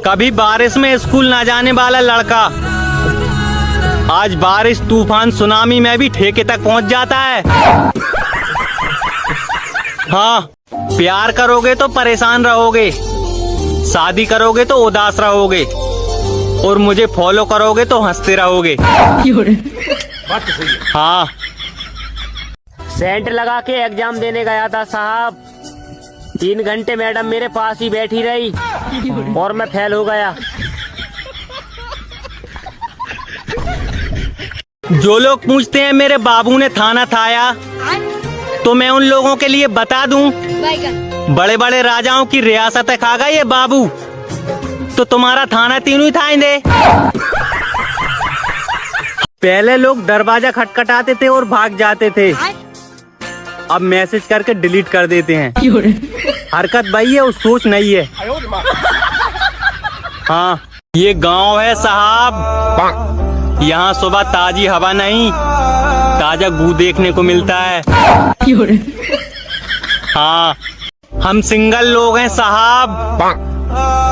कभी बारिश में स्कूल ना जाने वाला लड़का आज बारिश तूफान सुनामी में भी ठेके तक पहुंच जाता है। हाँ, प्यार करोगे तो परेशान रहोगे, शादी करोगे तो उदास रहोगे और मुझे फॉलो करोगे तो हंसते रहोगे। हाँ, सेंट लगा के एग्जाम देने गया था साहब। 3 घंटे मैडम मेरे पास ही बैठी रही और मैं फेल हो गया। जो लोग पूछते हैं मेरे बाबू ने थाना थाया, तो मैं उन लोगों के लिए बता दूं, बड़े बड़े राजाओं की रियासत खा गए ये बाबू, तो तुम्हारा थाना तीनों ही थाएंगे। पहले लोग दरवाजा खटखटाते थे और भाग जाते थे, अब मैसेज करके डिलीट कर देते हैं। हरकत वही है, उस सोच नहीं है। हाँ, ये गांव है साहब, यहाँ सुबह ताजी हवा नहीं ताजा गू देखने को मिलता है। हाँ, हम सिंगल लोग हैं साहब,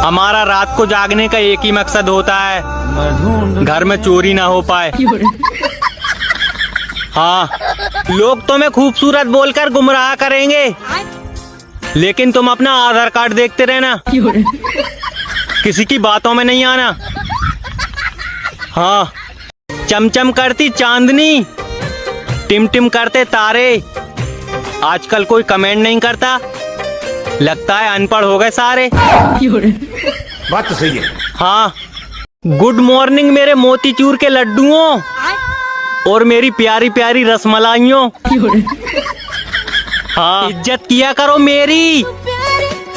हमारा रात को जागने का एक ही मकसद होता है, घर में चोरी ना हो पाए। हाँ, लोग तुम्हें खूबसूरत बोलकर गुमराह करेंगे, लेकिन तुम अपना आधार कार्ड देखते रहना, किसी की बातों में नहीं आना। हाँ, चमचम करती चांदनी, टिम टिम करते तारे, आजकल कोई कमेंट नहीं करता, लगता है अनपढ़ हो गए सारे। बात तो सही है। हाँ, गुड मॉर्निंग मेरे मोतीचूर के लड्डुओं और मेरी प्यारी प्यारी रसमलाइयों। हाँ, इज्जत किया करो मेरी,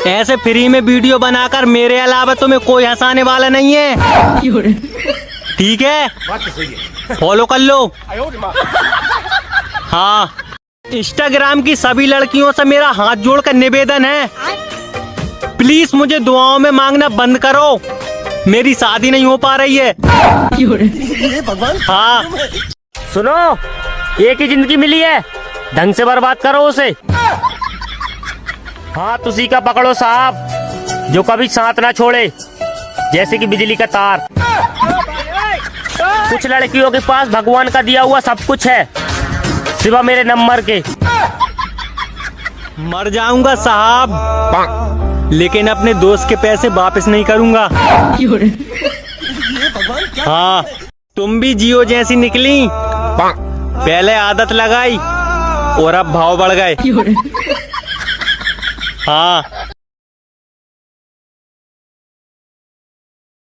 ऐसे फ्री में वीडियो बनाकर मेरे अलावा तुम्हें कोई हंसाने वाला नहीं है। ठीक है, बात तो सही है। फॉलो कर लो। हाँ, इंस्टाग्राम की सभी लड़कियों से मेरा हाथ जोड़कर निवेदन है, प्लीज मुझे दुआओं में मांगना बंद करो, मेरी शादी नहीं हो पा रही है। हाँ, सुनो, एक ही जिंदगी मिली है, ढंग से बर्बाद करो उसे। हाँ, उसी का पकड़ो साहब जो कभी साथ ना छोड़े, जैसे कि बिजली का तार। कुछ लड़कियों के पास भगवान का दिया हुआ सब कुछ है, सिवा मेरे नंबर के। मर जाऊंगा साहब, लेकिन अपने दोस्त के पैसे वापस नहीं करूंगा। हाँ, तुम भी जियो जैसी निकली, पहले आदत लगाई और अब भाव बढ़ गए। हाँ,